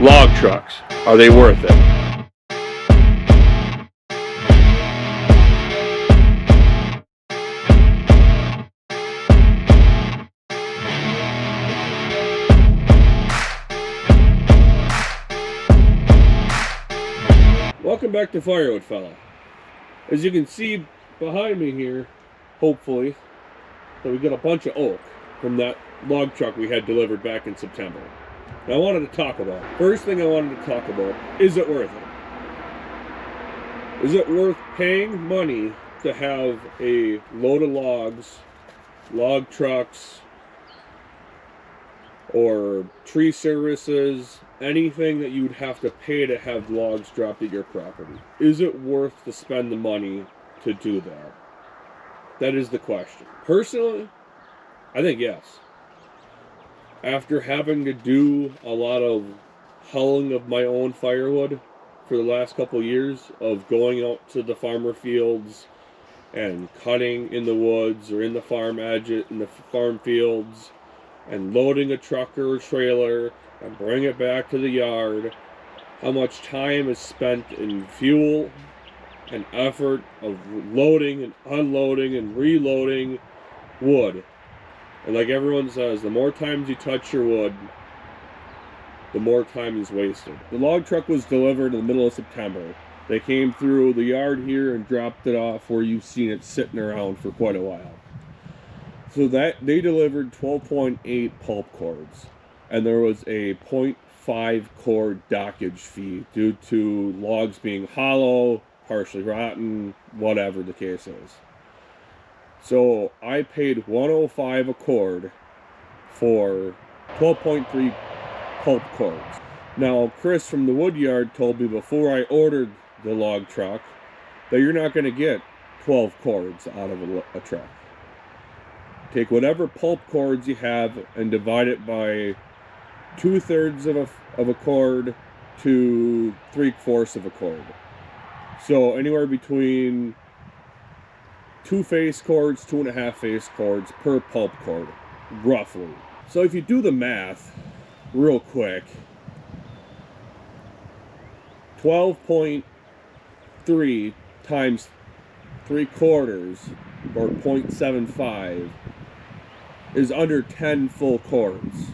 Log trucks, are they worth it? Welcome back to Firewood, fella. As you can see behind me here, hopefully, that we got a bunch of oak from that log truck we had delivered back in September. And I wanted to talk about, first thing I wanted to talk about, is it worth it? Is it worth paying money to have a load of logs, log trucks, or tree services, anything that you'd have to pay to have logs dropped at your property? Is it worth to spend the money to do that? That is the question. Personally, I think yes. After having to do a lot of hulling of my own firewood for the last couple years, of going out to the farmer fields and cutting in the woods or in the farm in the farm fields, and loading a truck or a trailer and bring it back to the yard, how much time is spent in fuel and effort of loading and unloading and reloading wood. And like everyone says, the more times you touch your wood, the more time is wasted. The log truck was delivered in the middle of September. They came through the yard here and dropped it off where you've seen it sitting around for quite a while. So that they delivered 12.8 pulp cords, and there was a 0.5 cord dockage fee due to logs being hollow, partially rotten, whatever the case is. So I paid $105 a cord for 12.3 pulp cords. Now, Chris from the wood yard told me before I ordered the log truck that you're not going to get 12 cords out of a truck. Take whatever pulp cords you have and divide it by 2/3 of a cord to 3/4 of a cord. So anywhere between 2 face cords, 2.5 face cords per pulp cord, roughly. So if you do the math real quick, 12.3 times 3/4 or 0.75 is under 10 full cords.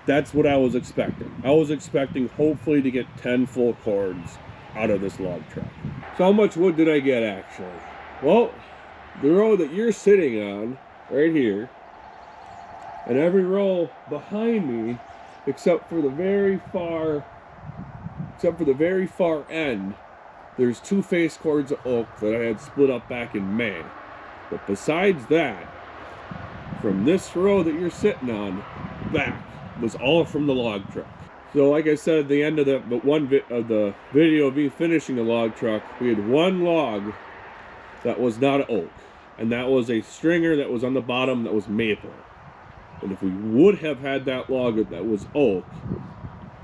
That's what I was expecting. I was expecting hopefully to get 10 full cords out of this log truck. So how much wood did I get actually? Well, the row that you're sitting on, right here, and every row behind me, except for the very far end, there's 2 face cords of oak that I had split up back in May. But besides that, from this row that you're sitting on back was all from the log truck. So like I said at the end of the video of me finishing the log truck, we had one log that was not oak, and that was a stringer that was on the bottom that was maple. And if we would have had that log that was oak,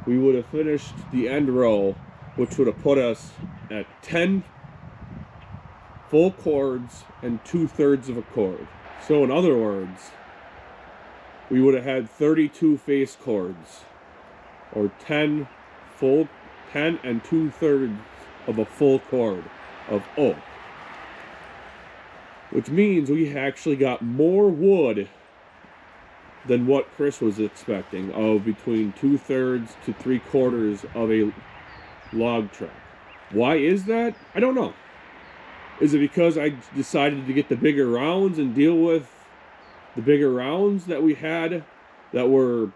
we would have finished the end row, which would have put us at 10 full cords and 2/3 of a cord. So in other words, we would have had 32 face cords, or 10 and 2/3 of a full cord of oak. Which means we actually got more wood than what Chris was expecting, of between 2/3 to 3/4 of a log truck. Why is that? I don't know. Is it because I decided to get the bigger rounds and deal with the bigger rounds that we had that were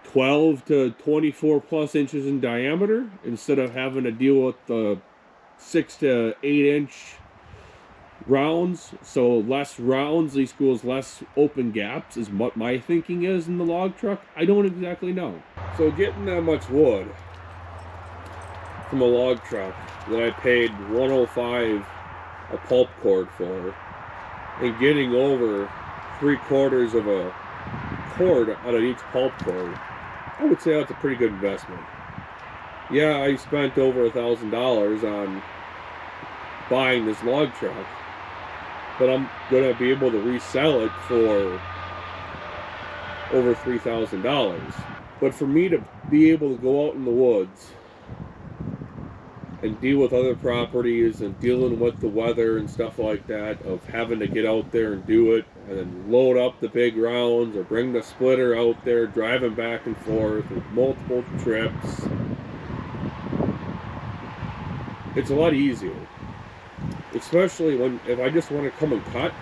12 to 24 plus inches in diameter, instead of having to deal with the 6 to 8 inch rounds? So less rounds equals less open gaps is what my thinking is in the log truck. I don't exactly know. So getting that much wood from a log truck that I paid $105 a pulp cord for, and getting over 3/4 of a cord out of each pulp cord, I would say that's a pretty good investment. Yeah, I spent over $1,000 on buying this log truck, but I'm gonna be able to resell it for over $3,000. But for me to be able to go out in the woods and deal with other properties and dealing with the weather and stuff like that, of having to get out there and do it and then load up the big rounds or bring the splitter out there, driving back and forth with multiple trips, it's a lot easier. Especially if I just want to come and cut,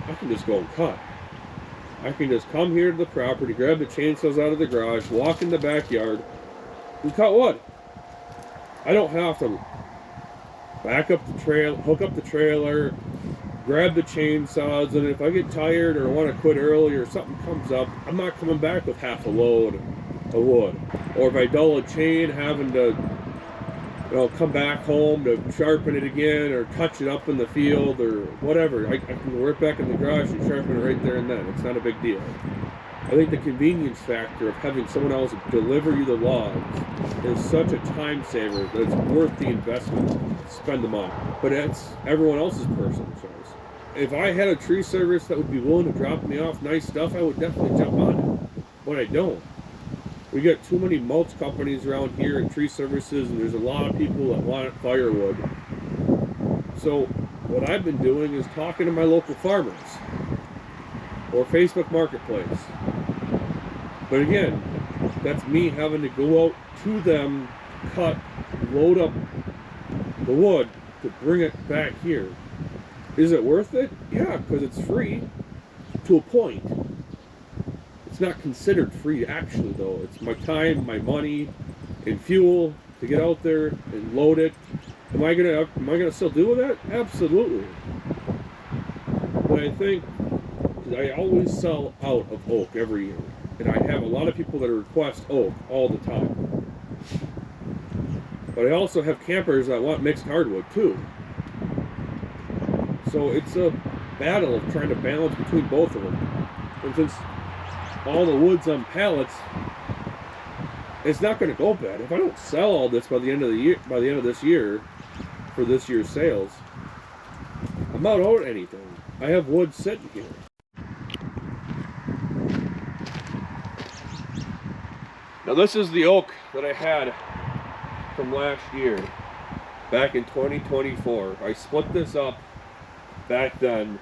I can just go and cut. I can just come here to the property, grab the chainsaws out of the garage, walk in the backyard, and cut wood. I don't have to back up the trail, hook up the trailer, grab the chainsaws, and if I get tired or want to quit early or something comes up, I'm not coming back with half a load of wood. Or if I dull a chain, having to come back home to sharpen it again or touch it up in the field or whatever. I can go right back in the garage and sharpen it right there and then. It's not a big deal. I think the convenience factor of having someone else deliver you the logs is such a time saver that it's worth the investment to spend the money. But it's everyone else's personal choice. If I had a tree service that would be willing to drop me off nice stuff, I would definitely jump on it. But I don't. We got too many mulch companies around here and tree services, and there's a lot of people that want firewood. So what I've been doing is talking to my local farmers or Facebook Marketplace. But again, that's me having to go out to them, cut, load up the wood to bring it back here. Is it worth it? Yeah, because it's free to a point. It's not considered free actually though. It's my time, my money, and fuel to get out there and load it. Am I gonna still do that? Absolutely. But I think I always sell out of oak every year, and I have a lot of people that request oak all the time. But I also have campers that want mixed hardwood too. So it's a battle of trying to balance between both of them. And since all the wood's on pallets, it's not going to go bad. If I don't sell all this by the end of the year, by the end of this year, for this year's sales, I'm not owed anything. I have wood sitting here. Now this is the oak that I had from last year, back in 2024. I split this up back then,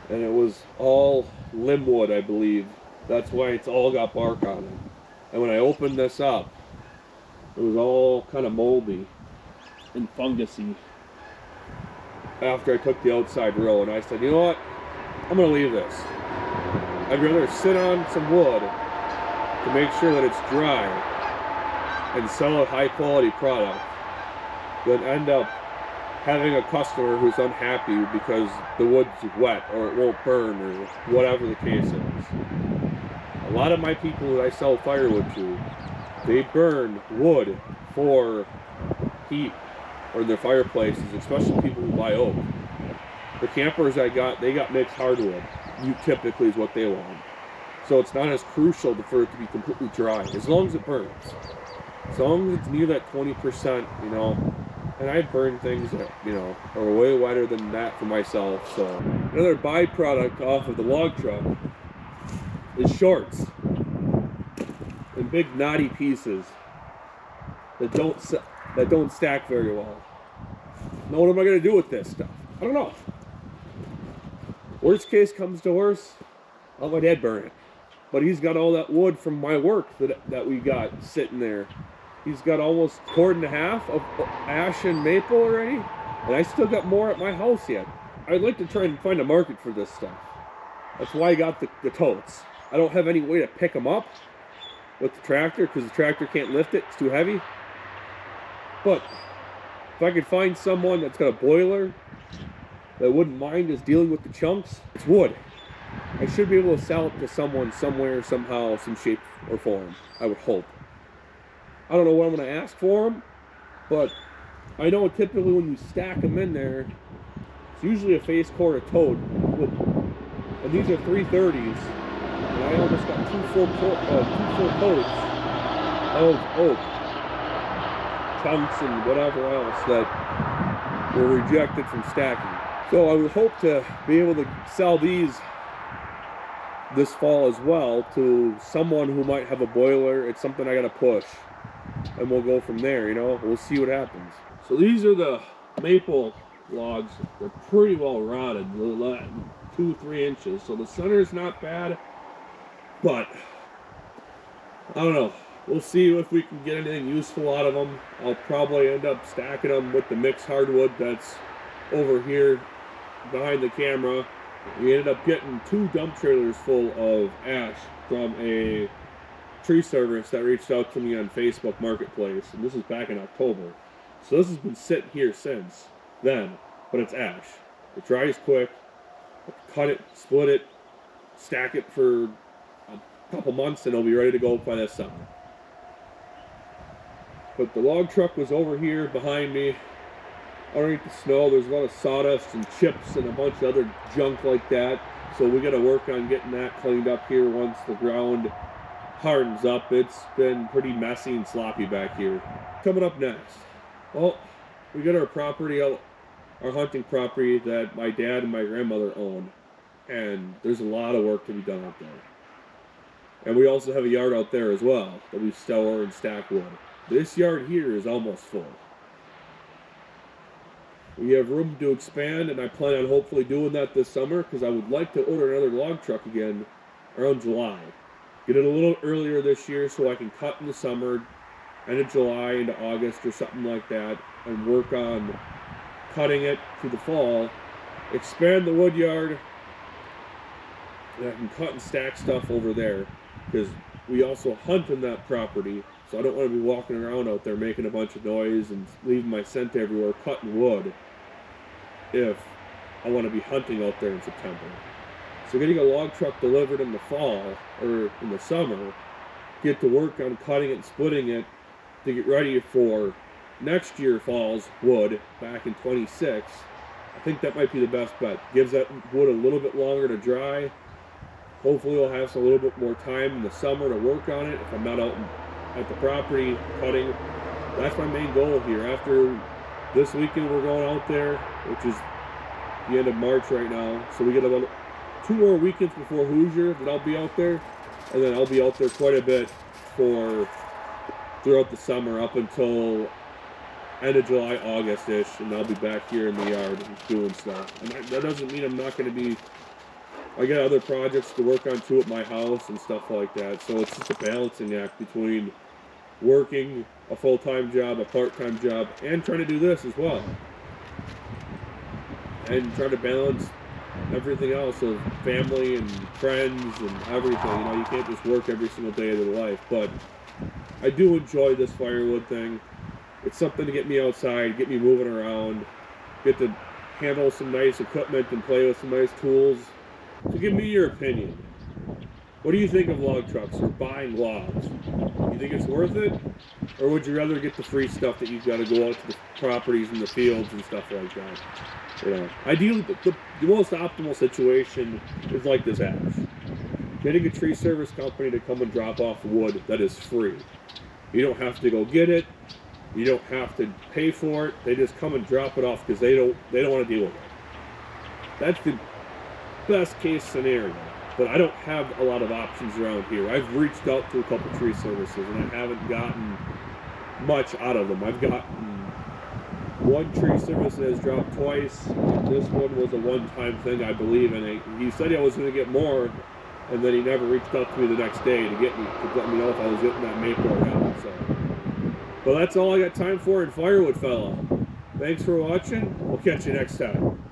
and it was all limb wood, I believe. That's why it's all got bark on it. And when I opened this up, it was all kind of moldy and fungusy after I took the outside row. And I said, you know what, I'm going to leave this. I'd rather sit on some wood to make sure that it's dry and sell a high quality product than end up having a customer who's unhappy because the wood's wet or it won't burn or whatever the case is. A lot of my people that I sell firewood to, they burn wood for heat or their fireplaces, especially people who buy oak. The campers I got, they got mixed hardwood. Typically is what they want. So it's not as crucial for it to be completely dry, as long as it burns. As long as it's near that 20%, you know. And I burn things that, you know, are way wetter than that for myself. So another byproduct off of the log truck is shorts and big knotty pieces that don't stack very well. Now what am I going to do with this stuff? I don't know. Worst case comes to worst, I'll let my dad burn it. But he's got all that wood from my work that we got sitting there. He's got almost a cord and a half of ash and maple already, and I still got more at my house yet. I'd like to try and find a market for this stuff. That's why I got the totes. I don't have any way to pick them up with the tractor because the tractor can't lift it. It's too heavy. But if I could find someone that's got a boiler that wouldn't mind just dealing with the chunks, it's wood. I should be able to sell it to someone somewhere, somehow, some shape or form, I would hope. I don't know what I'm going to ask for them, but I know typically when you stack them in there, it's usually a face cord or tote. And these are 330s, and I almost got two full totes of oak chunks and whatever else that were rejected from stacking. So I would hope to be able to sell these this fall as well to someone who might have a boiler. It's something I gotta push, and we'll go from there. You know, we'll see what happens. So these are the maple logs. They're pretty well rotted, 2-3 inches. So the center is not bad, but I don't know. We'll see if we can get anything useful out of them. I'll probably end up stacking them with the mixed hardwood that's over here behind the camera. We ended up getting 2 dump trailers full of ash from a tree service that reached out to me on Facebook Marketplace, and this is back in October. So this has been sitting here since then, but it's ash. It dries quick. Cut it, split it, stack it for a couple months, and it'll be ready to go by this summer. But the log truck was over here behind me. Underneath the snow, there's a lot of sawdust and chips and a bunch of other junk like that. So we got to work on getting that cleaned up here once the ground hardens up. It's been pretty messy and sloppy back here. Coming up next, well, we got our property out, our hunting property that my dad and my grandmother own, and there's a lot of work to be done out there. And we also have a yard out there as well that we store and stack wood. This yard here is almost full. We have room to expand, and I plan on hopefully doing that this summer because I would like to order another log truck again around July. Get it a little earlier this year so I can cut in the summer, end of July into August or something like that, and work on cutting it through the fall, expand the wood yard, and I can cut and stack stuff over there because we also hunt in that property. So I don't want to be walking around out there making a bunch of noise and leaving my scent everywhere cutting wood if I want to be hunting out there in September. So getting a log truck delivered in the fall or in the summer, get to work on cutting it and splitting it to get ready for next year fall's wood back in 26. I think that might be the best bet. Gives that wood a little bit longer to dry. Hopefully we'll have a little bit more time in the summer to work on it if I'm not out at the property cutting. That's my main goal here. After this weekend we're going out there, which is the end of March right now, so we get about 2 more weekends before Hoosier that I'll be out there, and then I'll be out there quite a bit for throughout the summer up until end of July, August-ish, and I'll be back here in the yard doing stuff. And that doesn't mean I'm not going to be, I got other projects to work on too at my house and stuff like that, so it's just a balancing act between working a full-time job, a part-time job, and trying to do this as well. And trying to balance everything else of family and friends and everything. You know, you can't just work every single day of their life, but I do enjoy this firewood thing. It's something to get me outside, get me moving around, get to handle some nice equipment and play with some nice tools. So give me your opinion. What do you think of log trucks or buying logs? You think it's worth it? Or would you rather get the free stuff that you've got to go out to the properties and the fields and stuff like that? You know, ideally, the most optimal situation is like this ash. Getting a tree service company to come and drop off wood that is free. You don't have to go get it. You don't have to pay for it. They just come and drop it off because they don't want to deal with it. That's the best case scenario. But I don't have a lot of options around here. I've reached out to a couple tree services and I haven't gotten much out of them. I've gotten one tree service that has dropped twice. This one was a one-time thing, I believe, and he said I was going to get more, and then he never reached out to me the next day to let me know if I was getting that maple or not. So, well, that's all I got time for in Firewood, fella. Thanks for watching. We'll catch you next time.